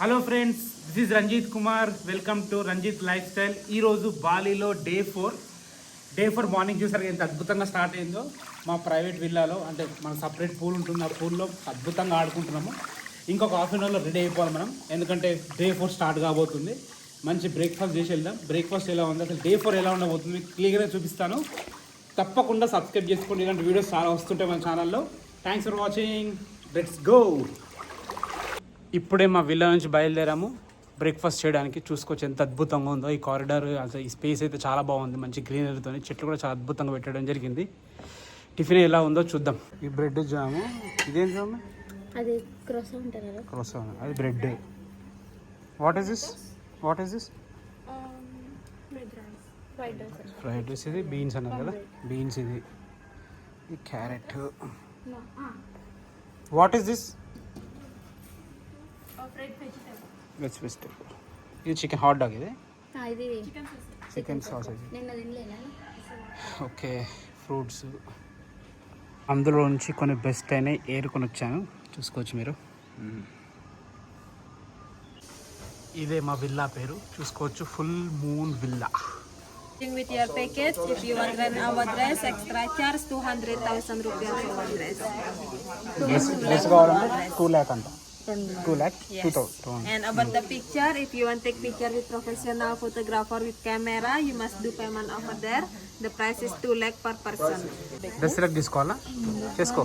Hello friends, this is Ranjith Kumar. Welcome to Ranjith lifestyle. ఈరోజు బాలీలో day four morning చూసారు ఎంత అద్భుతంగా స్టార్ట్ అయిందో. మా ప్రైవేట్ విల్లాలో అంటే మన సపరేట్ పూల్ ఉంటుంది, ఆ పూల్లో అద్భుతంగా ఆడుకుంటున్నాము. ఇంకొక హాఫ్ అన్ అవర్లో రెడీ అయిపోవాలి మనం, ఎందుకంటే డే 4 స్టార్ట్ కాబోతుంది. మంచి బ్రేక్ఫాస్ట్ చేసి వెళ్దాం. బ్రేక్ఫాస్ట్ ఎలా ఉంది, అసలు డే 4 ఎలా ఉండబోతుంది క్లియర్గా చూపిస్తాను. తప్పకుండా సబ్స్క్రైబ్ చేసుకోండి, ఇలాంటి వీడియోస్ చాలా వస్తుంటాయి మన ఛానల్లో. Thanks for watching. Let's go. ఇప్పుడే మా విల్లా నుంచి బయలుదేరాము బ్రేక్ఫాస్ట్ చేయడానికి. చూసుకోవచ్చు ఎంత అద్భుతంగా ఉందో ఈ కారిడార్. అసలు ఈ స్పేస్ అయితే చాలా బాగుంది, మంచి గ్రీనరీతో. చెట్లు కూడా చాలా అద్భుతంగా పెట్టడం జరిగింది. టిఫిన్ ఎలా ఉందో చూద్దాం. ఈ బ్రెడ్ జాము, ఇదేం జాము? అది క్రోసాంట్ కదా. క్రోసాంట్, అది bread. What is this? Fried rice. ఇది బీన్స్ అన్నారు కదా, బీన్స్. ఇది carrot. What is this? Vegetable. ఇది చికెన్ హాట్ డాగ్. ఇది చికెన్ సాసేజ్. Okay, fruits. అందులో నుంచి కొన్ని బెస్ట్ అయినాయి ఏరుకొని వచ్చాను, చూసుకోవచ్చు మీరు. ఇదే మా విల్లా పేరు, చూసుకోవచ్చు. Full moon villa. With your package, if you want rent our dress, extra charge 200,000 rupiah for one dress. Dress కావాలంటే 2 lakh అంట. 2 lakh, Yes. 2,000. And about the picture, if you want take picture with professional photographer with camera, you must do payment over there. The price is 2 lakh per person. Dress select తీసుకోవాలా? చేసుకో.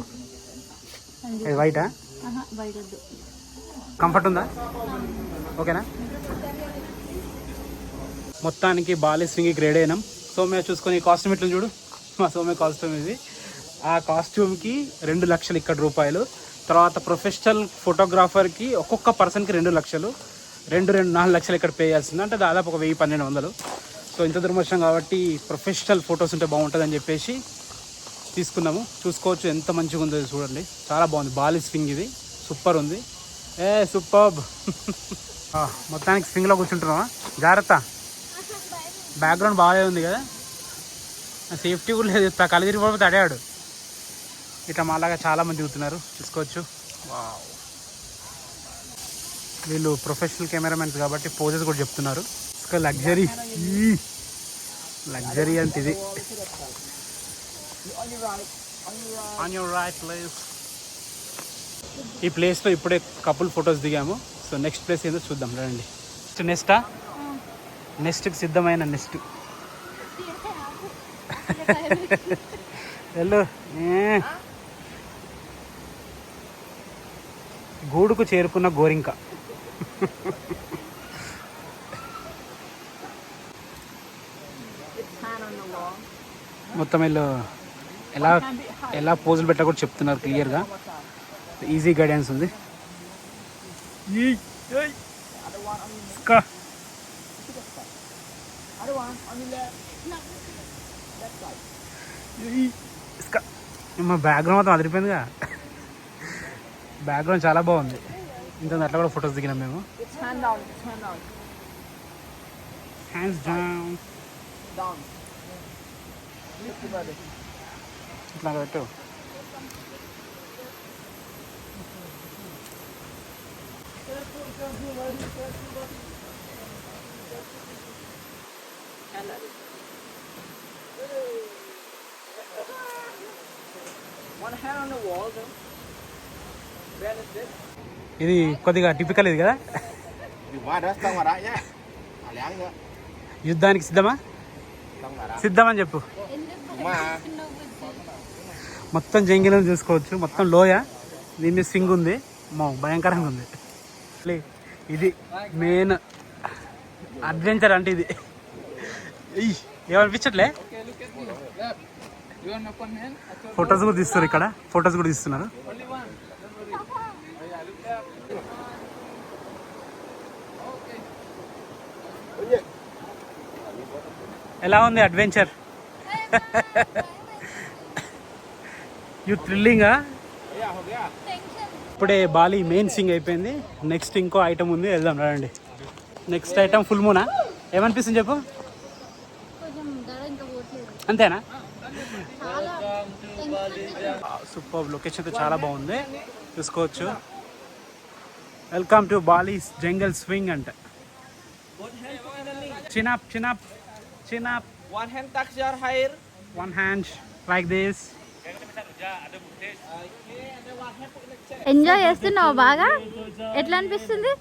ఇది వైటా? Comfort ఉందా? ఓకేనా? మొత్తానికి Bali స్వింగ్కి ready అయినాం. సోమ్య చూసుకొని costume ఇట్లా చూడు. మా సోమ్య కాస్ట్యూమ్ ఇది. ఆ కాస్ట్యూమ్కి 2 లక్షలు ఇక్కడ రూపాయలు. తర్వాత ప్రొఫెషనల్ ఫోటోగ్రాఫర్కి ఒక్కొక్క పర్సన్కి 2 లక్షలు. 4 లక్షలు ఇక్కడ పే చేయాల్సింది, అంటే దాదాపు ఒక 1,000-1,200. సో ఇంత దూరం వచ్చాం కాబట్టి ప్రొఫెషనల్ ఫొటోస్ ఉంటే బాగుంటుంది అని చెప్పేసి తీసుకున్నాము. చూసుకోవచ్చు ఎంత మంచిగా ఉందో చూడండి, చాలా బాగుంది. బాలీ స్వింగ్ ఇది సూపర్ ఉంది. సూపర్బ్. మొత్తానికి స్వింగ్లో కూర్చుంటున్నావా? జాగ్రత్త, బ్యాక్గ్రౌండ్ బాగా ఉంది కదా, సేఫ్టీ కూడా లేదు. కళ్ళు తిరిగిపోతే అడాడు. ఇట్లా మాలాగా చాలా మంది దిగుతున్నారు, చూసుకోవచ్చు. వీళ్ళు ప్రొఫెషనల్ కెమెరామెన్స్ కాబట్టి పోజెస్ కూడా చెప్తున్నారు. లగ్జరీ అంటే ఇది. On your right place. ఈ ప్లేస్లో ఇప్పుడే కపుల్ ఫొటోస్ దిగాము. సో నెక్స్ట్ ప్లేస్ ఏదో చూద్దాం రండి. నెక్స్ట్కి సిద్ధమైన నెక్స్ట్ వెళ్ళు. గూడుకు చేరుకున్న గోరింక. మొత్తం వీళ్ళు ఎలా పోజులు పెట్టా కూడా చెప్తున్నారు క్లియర్గా. ఈజీ గైడెన్స్ ఉంది. మా బ్యాక్గ్రౌండ్ మొత్తం అదిరిపోయిందిగా. బ్యాక్గ్రౌండ్ చాలా బాగుంది. ఇంత అట్లా కూడా ఫొటోస్ దిగినాం మేము. Hands down. ఇట్లా పెట్టు. ఇది కొద్దిగా టిపికల్ ఇది కదా. యుద్ధానికి సిద్ధమా? సిద్ధమని చెప్పు. మొత్తం జంగిలను చూసుకోవచ్చు, మొత్తం లోయ. దీన్ని సింగ్ ఉంది, భయంకరంగా ఉంది. ఇది మెయిన్ అడ్వెంచర్ అంటే ఇది. ఏమనిపించట్లే? ఫొటోస్ కూడా తీస్తున్నారు ఇక్కడ, ఫొటోస్ కూడా తీస్తున్నారు. ఎలా ఉంది అడ్వెంచర్? యూ థ్రిల్లింగా? ఇప్పుడే బాలీ మెయిన్ సింగ్ అయిపోయింది. నెక్స్ట్ ఇంకో ఐటమ్ ఉంది, వెళ్దాం రండి. నెక్స్ట్ ఐటమ్ ఫుల్ మూనా. ఏమనిపిస్తుంది చెప్పు? అంతేనా? సూపర్. లొకేషన్ అయితే చాలా బాగుంది, చూసుకోవచ్చు. Welcome to Bali's jungle swing అంట. Chin up, chin up, chin up. One hand touch your hair. One hand like this. Enjoy చేస్తున్నావు బాగా? ఎట్లా అనిపిస్తుంది?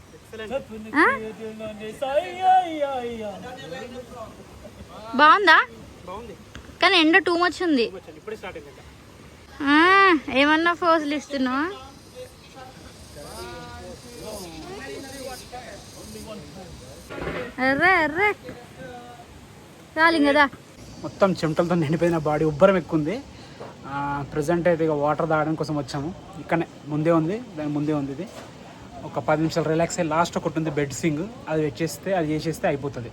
బాగుందా? కానీ ఎండ టూ మచ్ ఉంది. ఏమన్నా ఫోజులు ఇస్తున్నావా? అర్రే అర్రే రాలింగ్ కదా. మొత్తం చెమటలతో నిండిపోయిన బాడీ ఉబ్బరం ఎక్కువ ఉంది. ప్రజెంట్ అయితే ఇక వాటర్ తాగడం కోసం వచ్చాము. ఇక్కడనే ముందే ఉంది, దాని ముందే ఉంది. ఇది ఒక 10 నిమిషాలు రిలాక్స్ అయ్యి లాస్ట్ ఒకటి ఉంది బెడ్ సింగ్, అది చేసేస్తే అయిపోతుంది.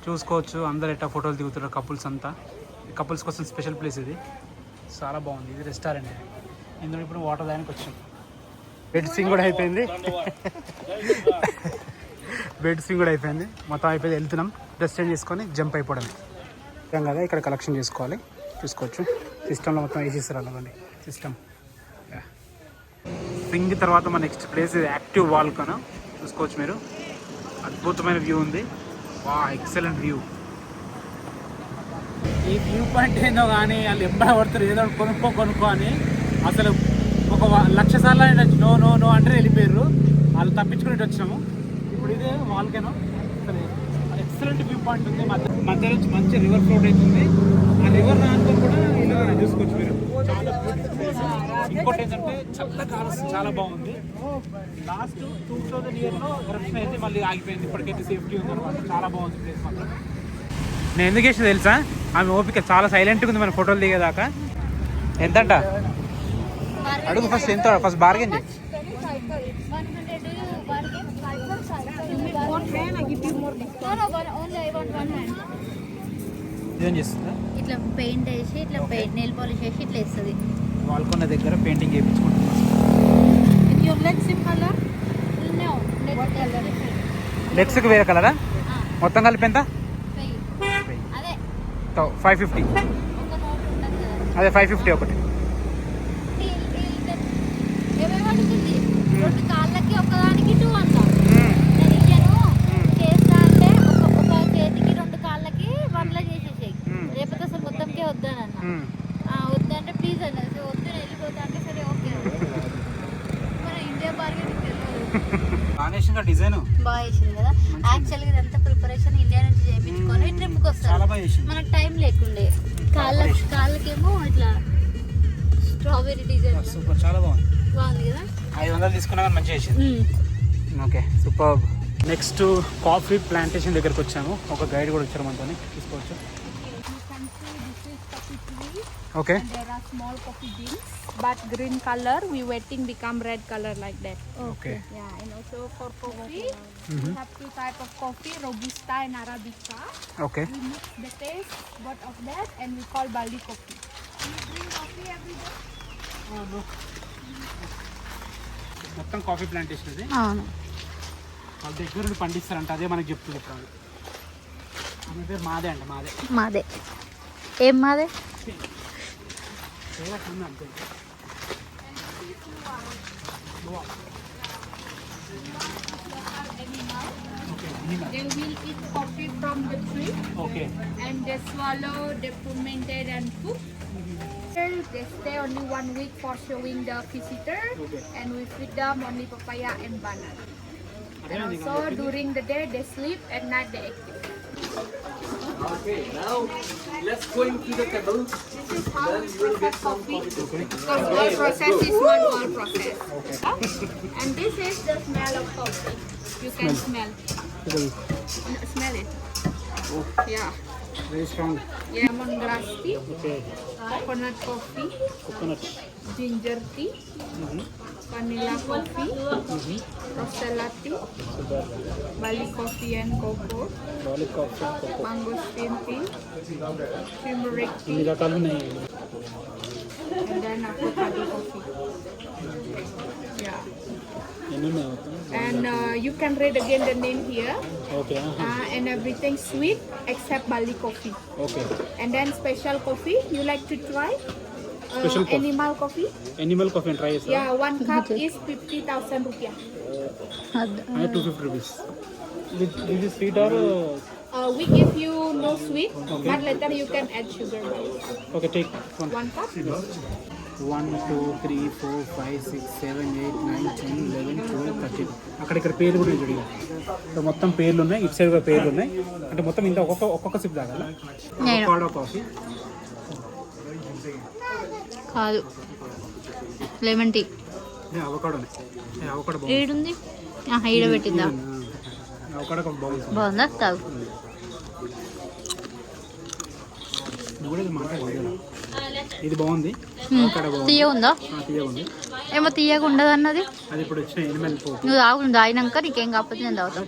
చూసుకోవచ్చు అందరు ఎట్టా ఫోటోలు దిగుతారు కపుల్స్ అంతా. కపుల్స్ కోసం స్పెషల్ ప్లేస్ ఇది, చాలా బాగుంది. ఇది రెస్టారెంట్. ఇందులో ఇప్పుడు వాటర్ తాగడానికి వచ్చాం. బెడ్ సింగ్ కూడా అయిపోయింది. మొత్తం అయిపోయింది. వెళ్తున్నాం, డ్రెస్ చేంజ్ చేసుకొని జంప్ అయిపోవడమే. కదా ఇక్కడ కలెక్షన్ చేసుకోవాలి. చూసుకోవచ్చు సిస్టంలో మొత్తం వేసేస్తారు అలాగండి సిస్టమ్. సింగ్ తర్వాత మన నెక్స్ట్ ప్లేస్ ఇది యాక్టివ్ వాల్కనో. చూసుకోవచ్చు మీరు, అద్భుతమైన వ్యూ ఉంది. వా ఎక్సలెంట్ వ్యూ. ఈ వ్యూ పాయింట్ ఏందో కానీ వాళ్ళు ఎప్పుడు పడతారు ఏదో కొనుక్కో అని అసలు ఒక 1,00,000 సార్లు నో నో నో అంటే వెళ్ళిపోయారు. వాళ్ళు తప్పించుకుని వచ్చినాము. ఇప్పుడు ఇదే వాల్కనో. అసలు ఎక్సలెంట్ వ్యూ పాయింట్ ఉంది. మధ్య నుంచి మంచి రివర్ ఫ్లోట్ అవుతుంది. ఆ రివర్ రానుకో కూడా ఇలా చూసుకోవచ్చు మీరు. చాలా బ్యూటిఫుల్ ప్లేస్. ఇంకోటి ఏంటంటే చల్లగాలి చాలా బాగుంది. లాస్ట్ 2000 ఇయర్లో ఎరప్షన్ అయితే మళ్ళీ ఆగిపోయింది. ఇప్పటికైతే సేఫ్టీ ఉంది అనమాట. చాలా బాగుంది ప్లేస్ మాత్రం. నేను ఎందుకు వేసిన తెలుసా, ఆమె ఓపిక చాలా సైలెంట్గా ఉంది మన ఫోటోలు దిగేదాకా. ఎంతంట అడుగు ఫస్ట్, ఎంత ఫస్ట్ బార్గెన్ చేయి. ఇదేం చేస్తుందా? ఇట్లా పెయింట్ వేసి ఇట్లా నెయిల్ పాలిష్ వేసి ఇట్లా వేస్తుంది. వాల్కొన్న దగ్గర పెయింటింగ్ చేయించుకుంటున్నాం. లెగ్స్కి వేరే కలరా? మొత్తం కలిపి ఎంత? అదే 550. అదే 550 ఒకటి. ఏమేమడుతుంది? 2 కాళ్ళకి ఒకదానికి 2 అంట. చేస్తా అంటే ఒక చేతికి 2 కాళ్ళకి 1లా చేసేసాయి. రేపటి అసలు మొత్తంకే వద్దానన్న. వద్దంటే ప్లీజ్ అన్న. వద్దు నేను వెళ్ళిపోతా అంటే సరే ఓకే. మన ఇండియా బార్గెన్ డిజైన్ బాగా వేసింది కదా. యాక్చువల్గా ఇదంతా ప్రిపరేషన్ ఇండియా నుంచి చేయించుకొని ట్రిప్కి వస్తారు. మనకు టైం లేకుండే. కాళ్ళకేమో ఇట్లా స్ట్రాబెరీ డిజైన్. సూపర్, చాలా బాగుంది కదా. 500 తీసుకున్నా కానీ మంచిగా చేసింది. Okay super. Next coffee plantation దగ్గరకు వచ్చాము. ఒక గైడ్ కూడా వచ్చారు మనతో, తీసుకోవచ్చు. Okay. And there are small coffee beans, but green color. We waiting become red color like that. Okay. Yeah, and also for coffee, we have 2 type of coffee, Robusta and Arabica. Okay. We mix the taste, both of that, and we call Bali coffee. Do you drink coffee every day? మొత్తం coffee plantation అది. అవును, వాళ్ళ దగ్గర నుండి పండిస్తారంట. అదే మనకి చెప్తుంది ఇప్పుడు. ఆమె పేరు మాదే అంట. మాదే. ఏం మాదే? అంతే. They will eat coffee from the tree. Okay. And they swallow, they fermented and cook. They stay only 1 week for showing the visitor. Okay. And we feed them only papaya and banana. And also during the day they sleep, at night they active. Okay, now let's go into the table. This is how we prepare coffee. Because all process is manual process. And this is the smell of coffee. You can smell. Smell it. Yeah. Very strong. Yeah, lemongrass tea, Okay. coconut coffee, Coconut. ginger tea, vanilla coffee, rosella tea, Bali coffee and cocoa, Garlic coffee. mangosteen tea, turmeric tea, ఇన్ని రకాలు ఉన్నాయి. and then avocado coffee. Yeah. ఎన్ని ఉన్నాయి మొత్తం? And you can read again the name here. Okay. And everything sweet except Bali coffee. Okay. And then special coffee. You like to try? Special coffee. Animal coffee. Animal coffee try చేస్తా. Yeah, 1 cup is 50,000 rupiah. అదే 250 rupees. ఇది sweet or We give you no sweet, but later you can add sugar. Okay take 1 cup. 1 2 3 4 5 6 7 8 9 10 11 12 13. అక్కడ ఇక్కడ పేర్లు కూడా చూడండి. So మొత్తం పేర్లు ఉన్నాయి, ఇటు సైడ్ కూడా పేర్లు ఉన్నాయి. అంటే మొత్తం ఇంత ఒక్కొక్క సిప్ తాగాల. అవకాడో కాఫీ కాదు, లెమన్ టీ. అవకాడోనే. అవకాడో ఏడుంది? ఈడ పెట్టిందా? అవకాడో బాగుంది. బాగుందా? తాగు. నువ్వు కూడా ఇది మాట్లాడలేదు. ఇది బాగుంది. అవకాడో బాగుంది. తీయ ఉందా? తీయగా ఉంది. ఏమో తీయగా ఉండదు అన్నది. అది ఇప్పుడు వచ్చిన ఎనిమల్ పోపు. నువ్వు తాగు, నువ్వు తాగినాక నీకేం కాకపోతే నేను తాగుతా.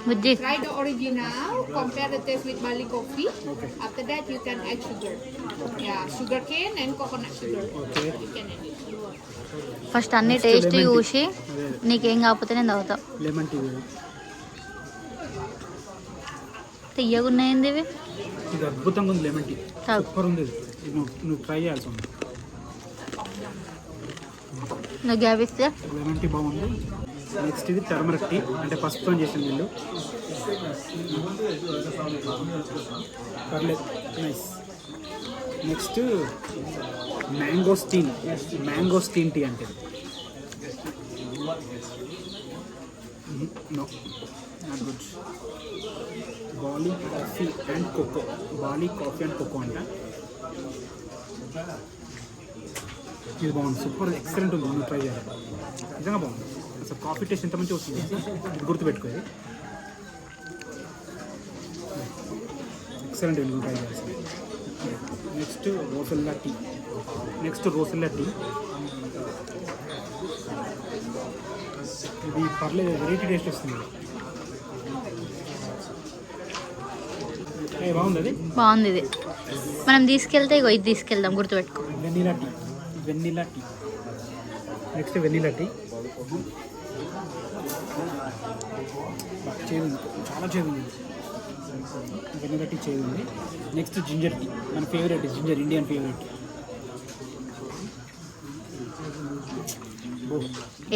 బుజ్జి Try the original, compare the taste with Bali coffee. Okay. After that, you can add sugar. Yeah, sugar cane and coconut sugar. Okay. You can add it. First అన్ని టేస్ట్ చూసి నీకేం కాకపోతే నేను తాగుతా. Lemon tea. తీయగా ఉన్నాయండి ఇవి. ఇది అద్భుతంగా ఉంది. లెమన్ టీ తాగు. సూపర్ ఉంది. ఇది నువ్వు ట్రై చేయాల్సి ఉంది. నువ్వు గ్యాప్ ఇస్తే లెమన్ టీ బాగుంది. నెక్స్ట్ ఇది టర్మరిక్ టీ, అంటే పసుపుతో చేసింది వీళ్ళు. పర్లేదు, నైస్. నెక్స్ట్ మ్యాంగోస్టీన్ టీ అంటే no not good. Bali coffee and cocoa అంట. ఇది బాగుంది, సూపర్ ఎక్సలెంట్ ఉంది. నువ్వు ట్రై చేయాలి, నిజంగా బాగుంది. అసలు కాఫీ టేస్ట్ ఎంత మంచిగా వస్తుంది ఇది గుర్తుపెట్టుకోవాలి. ఎక్సలెంట్, నువ్వు ట్రై చేయాల్సింది. Next rosella tea. ఇది పర్లేదు, వెరైటీ టేస్ట్ వస్తుంది. బాగుంది. అది బాగుంది. ఇది మనం తీసుకెళ్తే ఇగో ఇది తీసుకెళ్దాం, గుర్తుపెట్టుకో. Vanilla tea. Next vanilla tea. చేదు, చాలా చేదు ఉంది. వెన్నీలా టీ చేదు ఉంది. నెక్స్ట్ జింజర్ టీ, మన ఫేవరెట్ జింజర్, ఇండియన్ ఫేవరెట్.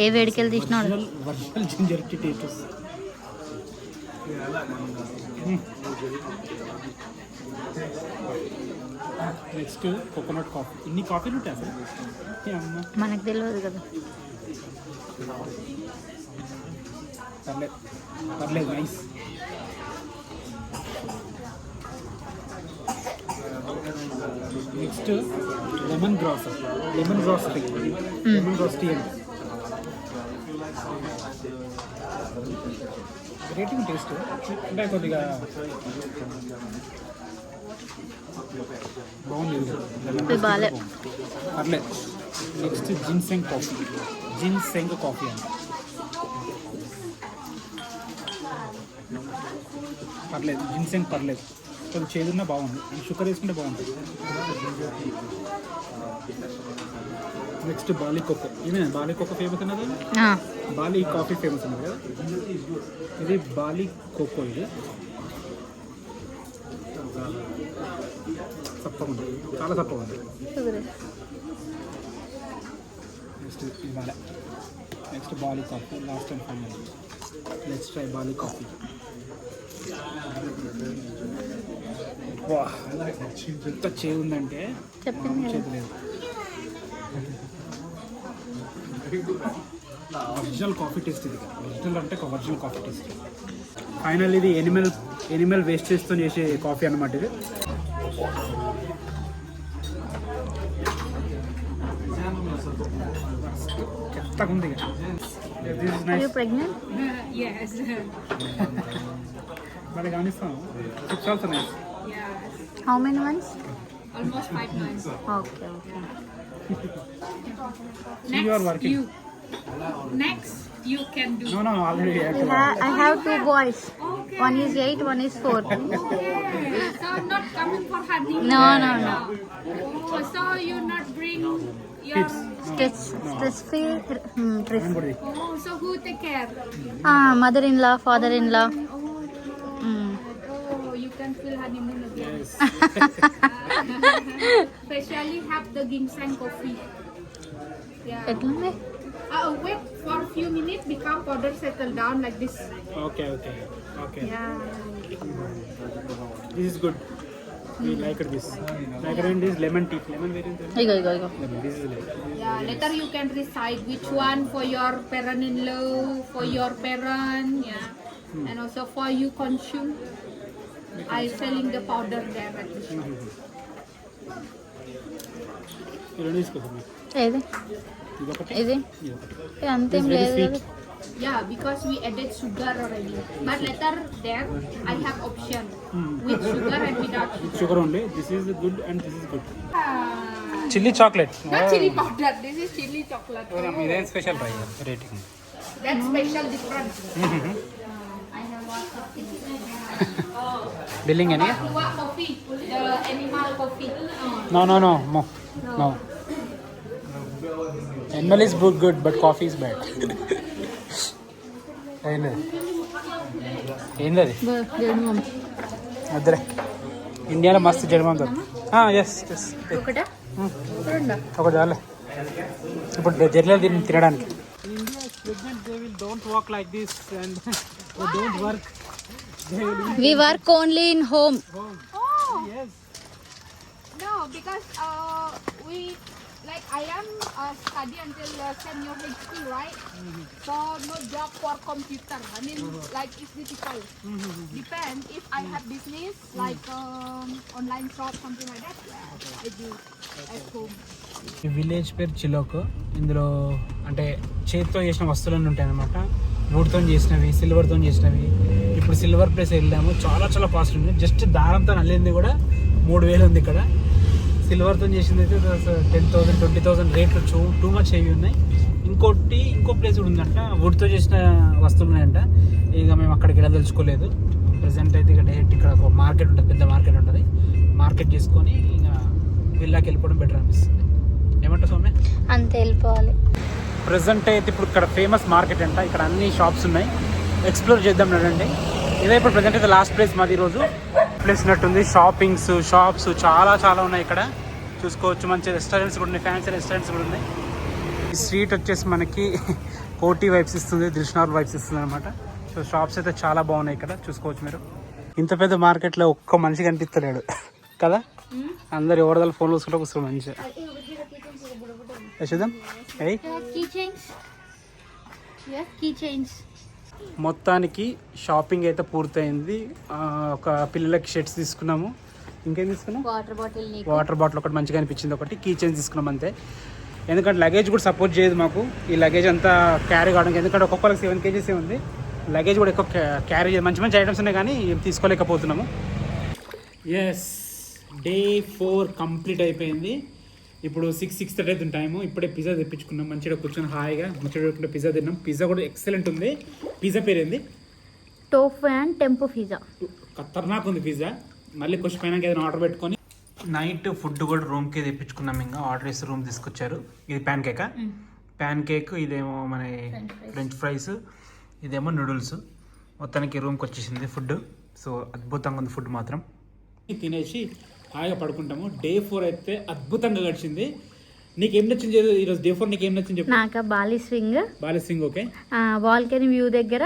ఏ వేడికెళ్ళి తీసినాడు? ఒరిజినల్ జింజర్ టీ టేస్ట్ వస్తుంది. Next coconut coffee. ఇన్ని కాఫీలు ఉంటాయి అసలు అమ్మ. మనకు తెలియదు కదా. పర్లేదు nice. Next lemongrass tea అండి. రేటింగ్ టేస్ట్ అంటే కొద్దిగా బాగుంది. ఇది బాలే. పర్లేదు. నెక్స్ట్ జిన్సెంగ్ కాఫీ అండి. పర్లేదు, జిన్సెంగ్ పర్లేదు, కొంచెం చేదున్నా బాగుంది. షుగర్ వేసుకుంటే బాగుంటుంది. Next Bali cocoa. ఇదే బాలీ కోకో ఫేమస్ ఉన్నది. బాలీ కాఫీ ఫేమస్ ఉన్నది కదా. ఇది బాలీ కోకో. ఇది చప్పగా ఉంది, చాలా చప్పగా ఉంది. Next Bali coffee, last and final. Let's try Bali coffee. ఎంత చేదు ఉందంటే చేదు లేదు. ఒరిజినల్ కాఫీ టేస్ట్ ఇది. ఒరిజినల్ అంటే ఒరిజినల్ కాఫీ టేస్ట్. ఫైనల్ ఇది ఎనిమల్ వేస్టేజ్తో చేసే కాఫీ అన్నమాట. ఇది చెత్తగా ఉంది. Yes. మరి గమనిస్తాను. Chips also nice. How many months? Almost 5 months. Okay. You are working. Next, you can do. No, already I have to. I have 2 boys. Okay. One is 8, one is 4. Okay. So not coming for honeymoon. No. Oh, so you not bring your. Kids. Stress free. Everybody. Oh, so who take care? Mother-in-law, father-in-law. Oh, you can feel honeymoon again. Yes. Especially have the ginseng coffee. Yeah. ఎట్లుంది? Wait for a few minutes, become powder settle down like this. Okay. Yeah. This is good. We like this. Like this lemon tea. Lemon variant. Ego Lemon. This is lemon. Yeah, later you can decide which one for your parent-in-law, for your parent, yeah, and also for you consume. I selling the powder there at the shop. You don't use coconut. ఏది ఇది ఇది అంతేం లేదు కదా. Yeah, because we added sugar already. But later there I have option with sugar and without sugar. Sugar only. This is good and this is good. Ah, Chili chocolate. not chili powder. This is chili chocolate. ఇదేం special rice rating. That's special different. Billing అని Tua coffee, the animal coffee. No. Animal is good, but coffee is bad. ఏంది అది జన్మం అద్దరే ఇండియాలో మస్తు జన్మం yes ఒకటా రెండా ఒకటి చాలే ఇప్పుడు జర్నీలో తినడానికి don't walk like this and don't work we work only in home No, because we like I am study until senior high school, right? So no job for computer. I mean, like it's difficult. Depend if I have business like online shop something like that. Yeah, I do at home. ఈ village పేరు చిలోక్. ఇందులో అంటే చేతితో చేసిన వస్తువులన్నీ ఉంటాయి అన్నమాట. వుడ్తో చేసినవి, సిల్వర్తో చేసినవి. ఇప్పుడు సిల్వర్ ప్లేస్ వెళ్ళాము, చాలా కాస్ట్ ఉంది. జస్ట్ దారంతో నల్లింది కూడా 3,000 ఉంది ఇక్కడ. సిల్వర్తో చేసింది అయితే 10,000 20,000 రేట్లు టూ మచ్ హెవీ ఉన్నాయి. ఇంకో ప్లేస్ కూడా ఉందంట, వుడ్తో చేసిన వస్తువులు ఉన్నాయంట. ఇక మేము అక్కడికి వెళ్ళదలుచుకోలేదు. ప్రజెంట్ అయితే ఇక డైరెక్ట్ ఇక్కడ ఒక మార్కెట్ ఉంటుంది, పెద్ద మార్కెట్ ఉంటుంది. మార్కెట్ చేసుకొని ఇక విల్లాకి వెళ్ళిపోవడం బెటర్ అనిపిస్తుంది. ఏమంటావు సౌమ్య? అంతే వెళ్ళిపోవాలి. ప్రజెంట్ అయితే ఇప్పుడు ఇక్కడ ఫేమస్ మార్కెట్ అంట. ఇక్కడ అన్ని షాప్స్ ఉన్నాయి, ఎక్స్ప్లోర్ చేద్దాం రండి. ఇదే ఇప్పుడు ప్రజెంట్ అయితే లాస్ట్ ప్లేస్ మాది ఈరోజు. ప్లేస్ ఉన్నట్టుంది. షాప్స్ చాలా ఉన్నాయి ఇక్కడ. చూసుకోవచ్చు, మంచి రెస్టారెంట్స్ కూడా ఉన్నాయి, ఫ్యాన్సీ రెస్టారెంట్స్ కూడా ఉన్నాయి. ఈ స్ట్రీట్ వచ్చేసి మనకి కోటి వైబ్స్ ఇస్తుంది, దిల్షనార్ వైబ్స్ ఇస్తుంది అనమాట. సో షాప్స్ అయితే చాలా బాగున్నాయి ఇక్కడ, చూసుకోవచ్చు మీరు. ఇంత పెద్ద మార్కెట్లో ఒక్క మనిషి కనిపిస్తలేడు కదా, అందరు ఎవరిదాలు ఫోన్ చూసుకుంటూ కూర్చోడు మంచిగా. చూద్దాం. కీ చైన్స్ మొత్తానికి షాపింగ్ అయితే పూర్తయింది. ఒక పిల్లలకి షర్ట్స్ తీసుకున్నాము, ఇంకేం తీసుకున్నాం, వాటర్ బాటిల్ ఒకటి మంచిగా అనిపించింది, ఒకటి కీ చైన్స్ తీసుకున్నాం అంతే. ఎందుకంటే లగేజ్ కూడా సపోర్ట్ చేయదు మాకు, ఈ లగేజ్ అంతా క్యారీ కావడానికి. ఎందుకంటే ఒక్కొక్కరికి 7 kgs ఉంది, లగేజ్ కూడా ఎక్కువ క్యారీ చేయదు. మంచి ఐటమ్స్ ఉన్నాయి కానీ తీసుకోలేకపోతున్నాము. ఎస్, డే 4 కంప్లీట్ అయిపోయింది. ఇప్పుడు 6:30 అవుతుంది టైము. ఇప్పుడే పిజ్జా తెప్పించుకున్నాం, మంచిగా కూర్చొని హాయిగా ముచ్చట పిజ్జా తిన్నాం. పిజ్జా కూడా ఎక్సలెంట్ ఉంది. పిజ్జా పేరు ఏంది? Tofu and tempeh pizza. ఖతర్నాక్ ఉంది పిజ్జా. మళ్ళీ కొంచెం పైన ఏదైనా ఆర్డర్ పెట్టుకొని నైట్ ఫుడ్ కూడా రూమ్కి తెప్పించుకున్నాం. ఇంకా ఆర్డర్ చేసి రూమ్ తీసుకొచ్చారు. ఇది ప్యాన్ కేక్, ఇదేమో మన ఫ్రెంచ్ ఫ్రైస్, ఇదేమో నూడిల్స్. మొత్తానికి రూమ్కి వచ్చేసింది ఫుడ్. సో అద్భుతంగా ఉంది ఫుడ్ మాత్రం. తినేసి హాయిగా పడుకుంటాము. డే 4 అయితే అద్భుతంగా గడిచింది. నీకేం నచ్చింది ఈరోజు డే 4? నీకేం నచ్చింది చెప్పు. నాకు Bali swing okay. Balcony view దగ్గర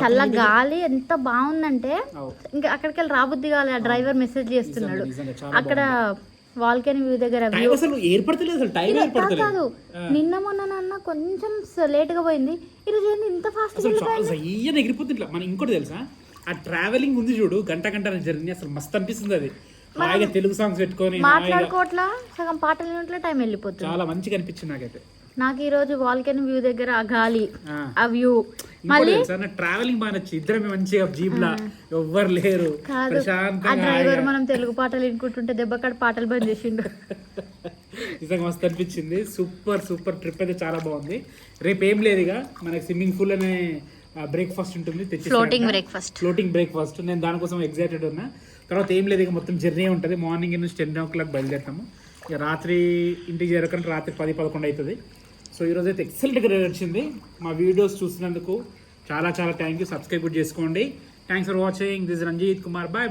చల్ల గాలి ఎంత బాగుందంటే ఇంకా అక్కడికి వెళ్ళి రాబుద్ది కావాలి. ఆ డ్రైవర్ మెసేజ్ చేస్తున్నాడు అక్కడ వాల్కనీ వ్యూ దగ్గర. కాదు, నిన్న మొన్న కొంచెం లేట్ గా పోయింది, ఈరోజు ఏంది ఇంత ఫాస్ట్ ఎగిరిపోతుంది. మన ఇంకోటి తెలుసా, ఆ ట్రావెలింగ్ ఉంది చూడు, గంట జర్నీ, అసలు మస్తు అనిపిస్తుంది. అది హాయిగా తెలుగు సాంగ్స్ పెట్టుకొని మాట్లాడుకోవట్లా, సగం పాటలు వినట్లే టైం వెళ్ళిపోతుంది. చాలా మంచిగా అనిపించింది నాకైతే. నాకు ఈ రోజు వాల్కనీ వ్యూ దగ్గర ఆ గాలి, ఆ వ్యూ, మళ్ళీ ట్రావెలింగ్ బాగా నచ్చింది. ఇద్దరు మంచిగా జీప్ లా, ఎవ్వరు లేరు, ఆ డ్రైవర్ మనం తెలుగు పాటలు వినుకుంటుంటే దెబ్బకాడ పాటలు బంద్ చేసిండు. నిజంగా మస్తు అనిపించింది. సూపర్ ట్రిప్ అయితే చాలా బాగుంది. రేపు ఏం లేదు, ఇక మనకి స్విమ్మింగ్ పూల్ అనే బ్రేక్ఫాస్ట్ ఉంటుంది, ఫ్లోటింగ్ బ్రేక్ఫాస్ట్. నేను దానికోసం ఎగ్జైటెడ్ ఉన్నా. తర్వాత ఏం లేదు, ఇక మొత్తం జర్నీ ఉంటుంది. మార్నింగ్ నుంచి 10 o'clock బయలుదేరుతాము. ఇక రాత్రి ఇంటికి చేరకంటే రాత్రి 10-11 అవుతుంది. సో ఈరోజు అయితే ఎక్సలెంట్గా నడిచింది. మా వీడియోస్ చూసినందుకు చాలా థ్యాంక్ యూ. సబ్స్క్రైబ్ కూడా చేసుకోండి. Thanks for watching. This Ranjith Kumar. Bye.